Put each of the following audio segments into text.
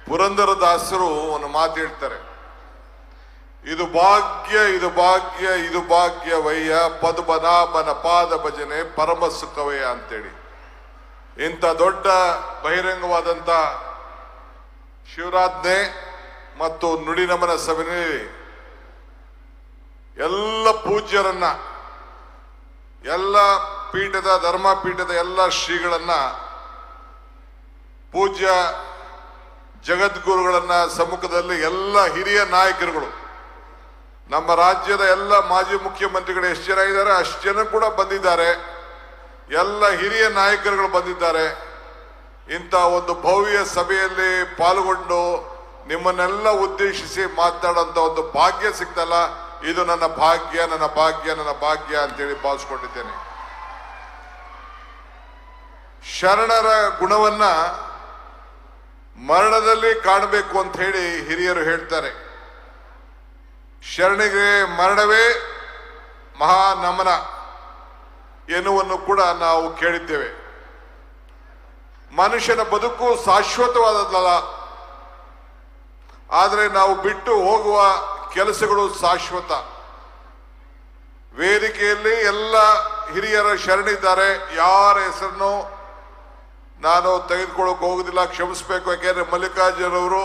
ಪುರಂದರದಾಸರು ಒಂದು ಮಾತು ಹೇಳ್ತಾರೆ, ಇದು ಭಾಗ್ಯ ಇದು ಭಾಗ್ಯ ಇದು ಭಾಗ್ಯವಯ್ಯ ಪದ್ಮನಾಭನ ಪಾದ ಭಜನೆ ಪರಮ ಸುಖವಯ್ಯ ಅಂತೇಳಿ. ಇಂಥ ದೊಡ್ಡ ಬಹಿರಂಗವಾದಂಥ ಶಿವರಾಜ್ಞೆ ಮತ್ತು ನುಡಿನಮನ ಸಭೆಯಲ್ಲಿ ಎಲ್ಲ ಪೂಜ್ಯರನ್ನ, ಎಲ್ಲ ಪೀಠದ ಧರ್ಮಪೀಠದ ಎಲ್ಲ ಶ್ರೀಗಳನ್ನ, ಪೂಜ್ಯ ಜಗದ್ಗುರುಗಳನ್ನ ಸಮ್ಮುಖದಲ್ಲಿ ಎಲ್ಲ ಹಿರಿಯ ನಾಯಕರುಗಳು, ನಮ್ಮ ರಾಜ್ಯದ ಎಲ್ಲ ಮಾಜಿ ಮುಖ್ಯಮಂತ್ರಿಗಳು ಎಷ್ಟು ಜನ ಇದ್ದಾರೆ ಅಷ್ಟು ಜನ ಕೂಡ ಬಂದಿದ್ದಾರೆ, ಎಲ್ಲ ಹಿರಿಯ ನಾಯಕರುಗಳು ಬಂದಿದ್ದಾರೆ. ಇಂಥ ಒಂದು ಭವ್ಯ ಸಭೆಯಲ್ಲಿ ಪಾಲ್ಗೊಂಡು ನಿಮ್ಮನ್ನೆಲ್ಲ ಉದ್ದೇಶಿಸಿ ಮಾತನಾಡುವಂತ ಒಂದು ಭಾಗ್ಯ ಸಿಗ್ತಲ್ಲ, ಇದು ನನ್ನ ಭಾಗ್ಯ ನನ್ನ ಭಾಗ್ಯ ನನ್ನ ಭಾಗ್ಯ ಅಂತೇಳಿ ಭಾವಿಸ್ಕೊಂಡಿದ್ದೇನೆ. ಶರಣರ ಗುಣವನ್ನ ಮರಣದಲ್ಲಿ ಕಾಣಬೇಕು ಅಂತ ಹೇಳಿ ಹಿರಿಯರು ಹೇಳ್ತಾರೆ. ಶರಣಿಗೆ ಮರಣವೇ ಮಹಾನಮನ ಎನ್ನುವನ್ನು ಕೂಡ ನಾವು ಕೇಳಿದ್ದೇವೆ. ಮನುಷ್ಯನ ಬದುಕು ಶಾಶ್ವತವಾದದ್ದಲ್ಲ, ಆದರೆ ನಾವು ಬಿಟ್ಟು ಹೋಗುವ ಕೆಲಸಗಳು ಶಾಶ್ವತ. ವೇದಿಕೆಯಲ್ಲಿ ಎಲ್ಲ ಹಿರಿಯರ ಶರಣಿದ್ದಾರೆ, ಯಾರ ಹೆಸರನ್ನು ನಾನು ತೆಗೆದುಕೊಳ್ಳೋಕೆ ಹೋಗುದಿಲ್ಲ, ಕ್ಷಮಿಸಬೇಕು. ಯಾಕೆಂದ್ರೆ ಮಲ್ಲಿಕಾರ್ಜುನವರು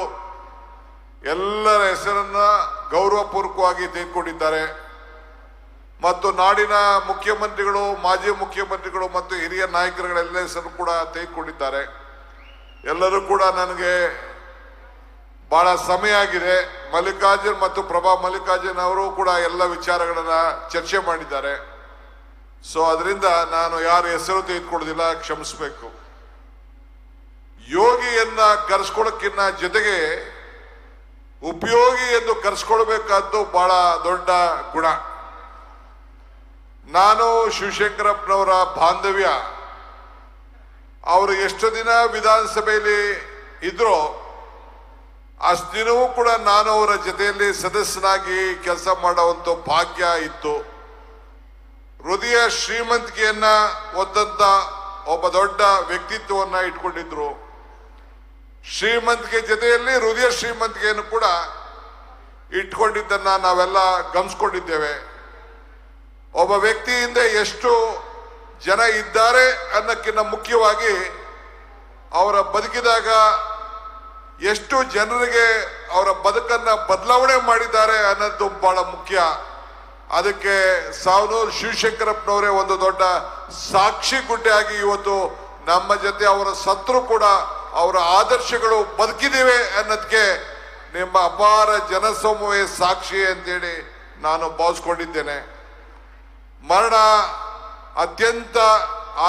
ಎಲ್ಲರ ಹೆಸರನ್ನ ಗೌರವಪೂರ್ವಕವಾಗಿ ತೆಗೆದುಕೊಂಡಿದ್ದಾರೆ ಮತ್ತು ನಾಡಿನ ಮುಖ್ಯಮಂತ್ರಿಗಳು, ಮಾಜಿ ಮುಖ್ಯಮಂತ್ರಿಗಳು ಮತ್ತು ಹಿರಿಯ ನಾಯಕರುಗಳೆಲ್ಲ ಹೆಸರು ಕೂಡ ತೆಗೆದುಕೊಂಡಿದ್ದಾರೆ. ಎಲ್ಲರೂ ಕೂಡ ನನಗೆ ಬಹಳ ಸಮಯ ಆಗಿದೆ. ಮಲ್ಲಿಕಾರ್ಜುನ್ ಮತ್ತು ಪ್ರಭಾ ಮಲ್ಲಿಕಾರ್ಜುನ್ ಅವರು ಕೂಡ ಎಲ್ಲ ವಿಚಾರಗಳನ್ನ ಚರ್ಚೆ ಮಾಡಿದ್ದಾರೆ. ಸೊ ಅದರಿಂದ ನಾನು ಯಾರ ಹೆಸರು ತೆಗೆದುಕೊಳ್ಳೋದಿಲ್ಲ, ಕ್ಷಮಿಸಬೇಕು. ಯೋಗಿಯನ್ನ ಕರೆಸ್ಕೊಳ್ಳೋಕ್ಕಿನ್ನ ಜೊತೆಗೆ ಉಪಯೋಗಿ ಎಂದು ಕರೆಸ್ಕೊಳ್ಬೇಕಾದ್ದು ಬಹಳ ದೊಡ್ಡ ಗುಣ. ನಾನು ಶಿವಶಂಕರಪ್ಪನವರ ಬಾಂಧವ್ಯ, ಅವರು ಎಷ್ಟು ದಿನ ವಿಧಾನಸಭೆಯಲ್ಲಿ ಇದ್ರೋ ಅಷ್ಟು ದಿನವೂ ಕೂಡ ನಾನು ಅವರ ಜೊತೆಯಲ್ಲಿ ಸದಸ್ಯನಾಗಿ ಕೆಲಸ ಮಾಡುವಂತ ಭಾಗ್ಯ ಇತ್ತು. ಹೃದಯ ಶ್ರೀಮಂತಿಕೆಯನ್ನ ಹೊತ್ತಂತ ಒಬ್ಬ ದೊಡ್ಡ ವ್ಯಕ್ತಿತ್ವವನ್ನ ಇಟ್ಕೊಂಡಿದ್ರು. ಶ್ರೀಮಂತಿಕೆ ಜೊತೆಯಲ್ಲಿ ಹೃದಯ ಶ್ರೀಮಂತಿಕೆಯನ್ನು ಕೂಡ ಇಟ್ಕೊಂಡಿದ್ದನ್ನ ನಾವೆಲ್ಲ ಗಮನಿಸ್ಕೊಂಡಿದ್ದೇವೆ. ಒಬ್ಬ ವ್ಯಕ್ತಿಯಿಂದ ಎಷ್ಟು ಜನ ಇದ್ದಾರೆ ಅನ್ನೋಕ್ಕಿಂತ ಮುಖ್ಯವಾಗಿ ಅವರ ಬದುಕಿದಾಗ ಎಷ್ಟು ಜನರಿಗೆ ಅವರ ಬದುಕನ್ನ ಬದಲಾವಣೆ ಮಾಡಿದ್ದಾರೆ ಅನ್ನೋದು ಬಹಳ ಮುಖ್ಯ. ಅದಕ್ಕೆ ಸಾವನೂರು ಶಿವಶಂಕರಪ್ಪನವರೇ ಒಂದು ದೊಡ್ಡ ಸಾಕ್ಷಿ ಗುಡ್ಡೆಯಾಗಿ ಇವತ್ತು ನಮ್ಮ ಜೊತೆ ಅವರ ಸತ್ರು ಕೂಡ ಅವರ ಆದರ್ಶಗಳು ಬದುಕಿದಿವೆ ಅನ್ನೋದಕ್ಕೆ ನಿಮ್ಮ ಅಪಾರ ಜನಸಮೂಹವೇ ಸಾಕ್ಷಿ ಅಂತೇಳಿ ನಾನು ಭಾವಿಸ್ಕೊಂಡಿದ್ದೇನೆ. ಮರಣ ಅತ್ಯಂತ,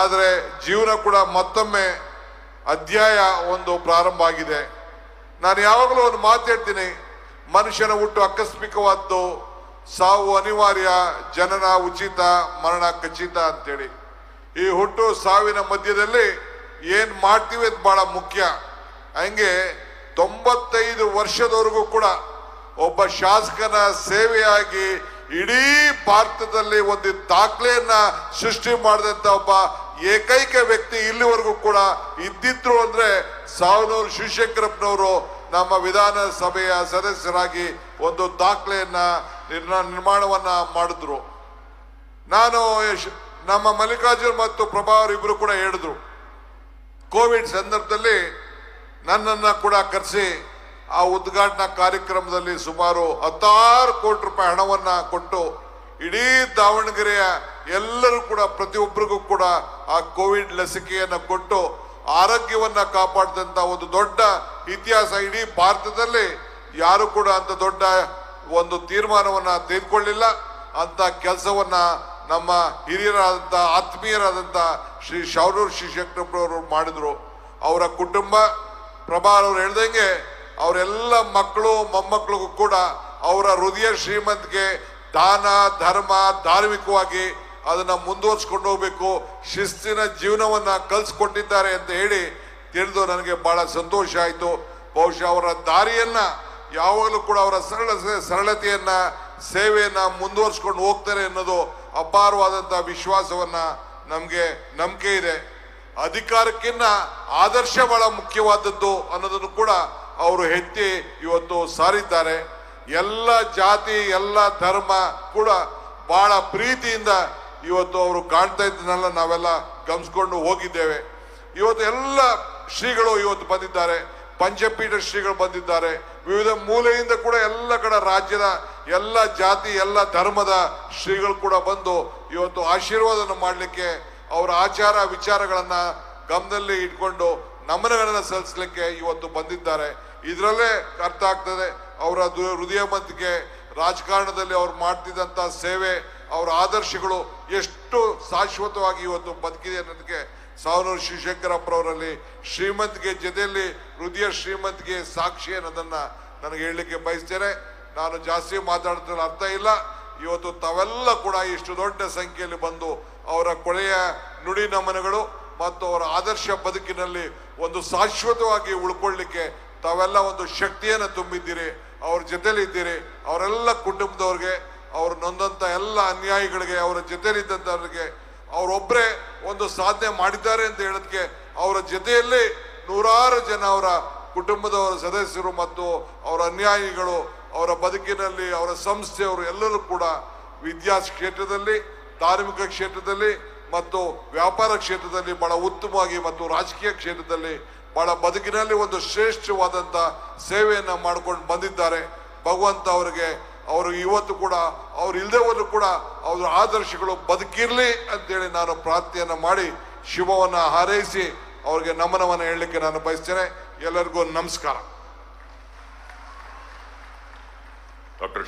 ಆದರೆ ಜೀವನ ಕೂಡ ಮತ್ತೊಮ್ಮೆ ಅಧ್ಯಾಯ ಒಂದು ಪ್ರಾರಂಭ ಆಗಿದೆ. ನಾನು ಯಾವಾಗಲೂ ಒಂದು ಮಾತು ಹೇಳ್ತೀನಿ, ಮನುಷ್ಯನ ಹುಟ್ಟು ಆಕಸ್ಮಿಕವಾದ್ದು, ಸಾವು ಅನಿವಾರ್ಯ, ಜನನ ಉಚಿತ, ಮರಣ ಖಚಿತ ಅಂತೇಳಿ. ಈ ಹುಟ್ಟು ಸಾವಿನ ಮಧ್ಯದಲ್ಲಿ ಏನ್ ಮಾಡ್ತೀವಿ ಅಂತ ಬಹಳ ಮುಖ್ಯ. ಹಂಗೆ 95 ವರ್ಷದವರೆಗೂ ಕೂಡ ಒಬ್ಬ ಶಾಸಕನ ಸೇವೆಯಾಗಿ ಇಡೀ ಭಾರತದಲ್ಲಿ ಒಂದು ದಾಖಲೆಯನ್ನ ಸೃಷ್ಟಿ ಮಾಡಿದಂತ ಒಬ್ಬ ಏಕೈಕ ವ್ಯಕ್ತಿ ಇಲ್ಲಿವರೆಗೂ ಕೂಡ ಇದ್ದಿದ್ರು ಅಂದ್ರೆ ಸಾವನೂರು ಶಿವಶಂಕರಪ್ಪನವರು ನಮ್ಮ ವಿಧಾನಸಭೆಯ ಸದಸ್ಯರಾಗಿ ಒಂದು ದಾಖಲೆಯನ್ನ ನಿರ್ಮಾಣವನ್ನ ಮಾಡಿದ್ರು. ನಾನು ನಮ್ಮ ಮಲ್ಲಿಕಾರ್ಜುನ್ ಮತ್ತು ಪ್ರಭಾ ಅವರಿಬ್ರು ಕೂಡ ಹೇಳಿದ್ರು, ಕೋವಿಡ್ ಸಂದರ್ಭದಲ್ಲಿ ನನ್ನನ್ನ ಕೂಡ ಕರೆಸಿ ಆ ಉದ್ಘಾಟನಾ ಕಾರ್ಯಕ್ರಮದಲ್ಲಿ ಸುಮಾರು 16 ಕೋಟಿ ರೂಪಾಯಿ ಹಣವನ್ನ ಕೊಟ್ಟು ಇಡೀ ದಾವಣಗೆರೆಯ ಎಲ್ಲರೂ ಕೂಡ ಪ್ರತಿಯೊಬ್ಬರಿಗೂ ಕೂಡ ಆ ಕೋವಿಡ್ ಲಸಿಕೆಯನ್ನ ಕೊಟ್ಟು ಆರೋಗ್ಯವನ್ನ ಕಾಪಾಡಿದಂತ ಒಂದು ದೊಡ್ಡ ಇತಿಹಾಸ. ಇಡೀ ಭಾರತದಲ್ಲಿ ಯಾರು ಕೂಡ ಅಂತ ದೊಡ್ಡ ಒಂದು ತೀರ್ಮಾನವನ್ನ ತೆಗೆದುಕೊಳ್ಳಿಲ್ಲ. ಅಂತ ಕೆಲಸವನ್ನ ನಮ್ಮ ಹಿರಿಯರಾದಂಥ ಆತ್ಮೀಯರಾದಂಥ ಶ್ರೀ ಶಾವನೂರು ಶಿವಶಂಕರಪ್ಪನವರು ಮಾಡಿದ್ರು. ಅವರ ಕುಟುಂಬ, ಪ್ರಭಾ ಅವರು ಹೇಳ್ದಂಗೆ ಅವರೆಲ್ಲ ಮಕ್ಕಳು ಮೊಮ್ಮಕ್ಕಳಿಗೂ ಕೂಡ ಅವರ ಹೃದಯ ಶ್ರೀಮಂತಿಕೆ, ದಾನ ಧರ್ಮ, ಧಾರ್ಮಿಕವಾಗಿ ಅದನ್ನ ಮುಂದುವರ್ಸ್ಕೊಂಡು ಹೋಗ್ಬೇಕು, ಶಿಸ್ತಿನ ಜೀವನವನ್ನ ಕಲ್ಸ್ಕೊಟ್ಟಿದ್ದಾರೆ ಅಂತ ಹೇಳಿ ತಿಳಿದು ನನಗೆ ಬಹಳ ಸಂತೋಷ ಆಯಿತು. ಬಹುಶಃ ಅವರ ದಾರಿಯನ್ನ ಯಾವಾಗಲೂ ಕೂಡ ಅವರ ಸರಳತೆಯನ್ನ, ಸೇವೆಯನ್ನ ಮುಂದುವರ್ಸ್ಕೊಂಡು ಹೋಗ್ತಾರೆ ಅನ್ನೋದು ಅಪಾರವಾದಂತಹ ವಿಶ್ವಾಸವನ್ನ ನಮ್ಗೆ ನಂಬಿಕೆ ಇದೆ. ಅಧಿಕಾರಕ್ಕಿಂತ ಆದರ್ಶ ಬಹಳ ಮುಖ್ಯವಾದದ್ದು ಅನ್ನೋದನ್ನು ಕೂಡ ಅವರು ಎತ್ತಿ ಇವತ್ತು ಸಾರಿದ್ದಾರೆ. ಎಲ್ಲ ಜಾತಿ ಎಲ್ಲ ಧರ್ಮ ಕೂಡ ಬಹಳ ಪ್ರೀತಿಯಿಂದ ಇವತ್ತು ಅವರು ಕಾಣ್ತಾ ಇದ್ದನ್ನೆಲ್ಲ ನಾವೆಲ್ಲ ಗಮನಿಸ್ಕೊಂಡು ಹೋಗಿದ್ದೇವೆ. ಇವತ್ತು ಎಲ್ಲ ಶ್ರೀಗಳು ಇವತ್ತು ಬಂದಿದ್ದಾರೆ, ಪಂಚಪೀಠ ಶ್ರೀಗಳು ಬಂದಿದ್ದಾರೆ, ವಿವಿಧ ಮೂಲೆಯಿಂದ ಕೂಡ ಎಲ್ಲ ಕಡೆ ರಾಜ್ಯದ ಎಲ್ಲ ಜಾತಿ ಎಲ್ಲ ಧರ್ಮದ ಶ್ರೀಗಳು ಕೂಡ ಬಂದು ಇವತ್ತು ಆಶೀರ್ವಾದನ ಮಾಡಲಿಕ್ಕೆ ಅವರ ಆಚಾರ ವಿಚಾರಗಳನ್ನ ಗಮನದಲ್ಲಿ ಇಟ್ಕೊಂಡು ನಮನಗಳನ್ನು ಸಲ್ಲಿಸಲಿಕ್ಕೆ ಇವತ್ತು ಬಂದಿದ್ದಾರೆ. ಇದರಲ್ಲೇ ಅರ್ಥ ಆಗ್ತದೆ ಅವರ ಹೃದಯವಂತಿಕೆ, ರಾಜಕಾರಣದಲ್ಲಿ ಅವ್ರು ಮಾಡ್ತಿದ್ದಂಥ ಸೇವೆ, ಅವರ ಆದರ್ಶಗಳು ಎಷ್ಟು ಶಾಶ್ವತವಾಗಿ ಇವತ್ತು ಬದುಕಿದೆ ಅನ್ನೋದಕ್ಕೆ ಸಾವನೂರು ಶಿವಶಂಕರಪ್ಪರವರಲ್ಲಿ ಶ್ರೀಮಂತಿಕೆ ಜೊತೆಯಲ್ಲಿ ಹೃದಯ ಶ್ರೀಮಂತಿಕೆ ಸಾಕ್ಷಿ ಅನ್ನೋದನ್ನ ನನಗೆ ಹೇಳಲಿಕ್ಕೆ ಬಯಸ್ತೇನೆ. ನಾನು ಜಾಸ್ತಿ ಮಾತಾಡ್ತಿಲ್ಲ, ಅರ್ಥ ಇಲ್ಲ. ಇವತ್ತು ತಾವೆಲ್ಲ ಕೂಡ ಇಷ್ಟು ದೊಡ್ಡ ಸಂಖ್ಯೆಯಲ್ಲಿ ಬಂದು ಅವರ ಕೊನೆಯ ನುಡಿ ನಮನಗಳು ಮತ್ತು ಅವರ ಆದರ್ಶ ಬದುಕಿನಲ್ಲಿ ಒಂದು ಶಾಶ್ವತವಾಗಿ ಉಳ್ಕೊಳ್ಳಿಕ್ಕೆ ತಾವೆಲ್ಲ ಒಂದು ಶಕ್ತಿಯನ್ನು ತುಂಬಿದ್ದೀರಿ, ಅವ್ರ ಜೊತೆಲಿ ಇದ್ದೀರಿ. ಅವರೆಲ್ಲ ಕುಟುಂಬದವ್ರಿಗೆ, ಅವ್ರು ನೊಂದಂತ ಎಲ್ಲ ಅನ್ಯಾಯಿಗಳಿಗೆ, ಅವರ ಜೊತೆಲಿದ್ದಂಥವ್ರಿಗೆ ಅವರೊಬ್ಬರೇ ಒಂದು ಸಾಧನೆ ಮಾಡಿದ್ದಾರೆ ಅಂತ ಹೇಳೋದಕ್ಕೆ ಅವರ ಜೊತೆಯಲ್ಲಿ ನೂರಾರು ಜನ ಅವರ ಕುಟುಂಬದವರ ಸದಸ್ಯರು ಮತ್ತು ಅವರ ಅನ್ಯಾಯಿಗಳು ಅವರ ಬದುಕಿನಲ್ಲಿ ಅವರ ಸಂಸ್ಥೆಯವರು ಎಲ್ಲರೂ ಕೂಡ ವಿದ್ಯಾ ಕ್ಷೇತ್ರದಲ್ಲಿ, ಧಾರ್ಮಿಕ ಕ್ಷೇತ್ರದಲ್ಲಿ ಮತ್ತು ವ್ಯಾಪಾರ ಕ್ಷೇತ್ರದಲ್ಲಿ ಬಹಳ ಉತ್ತಮವಾಗಿ ಮತ್ತು ರಾಜಕೀಯ ಕ್ಷೇತ್ರದಲ್ಲಿ ಬಹಳ ಬದುಕಿನಲ್ಲಿ ಒಂದು ಶ್ರೇಷ್ಠವಾದಂಥ ಸೇವೆಯನ್ನು ಮಾಡ್ಕೊಂಡು ಬಂದಿದ್ದಾರೆ. ಭಗವಂತ ಅವರಿಗೆ ಅವರು ಇವತ್ತು ಕೂಡ ಅವ್ರು ಇಲ್ಲದೆ ಹೋದ್ರು ಕೂಡ ಅವ್ರ ಆದರ್ಶಗಳು ಬದುಕಿರ್ಲಿ ಅಂತೇಳಿ ನಾನು ಪ್ರಾರ್ಥನೆಯನ್ನು ಮಾಡಿ ಶುಭವನ್ನ ಹಾರೈಸಿ ಅವ್ರಿಗೆ ನಮನವನ್ನು ಹೇಳಲಿಕ್ಕೆ ನಾನು ಬಯಸ್ತೇನೆ. ಎಲ್ಲರಿಗೂ ನಮಸ್ಕಾರ. ಡಾಕ್ಟರ್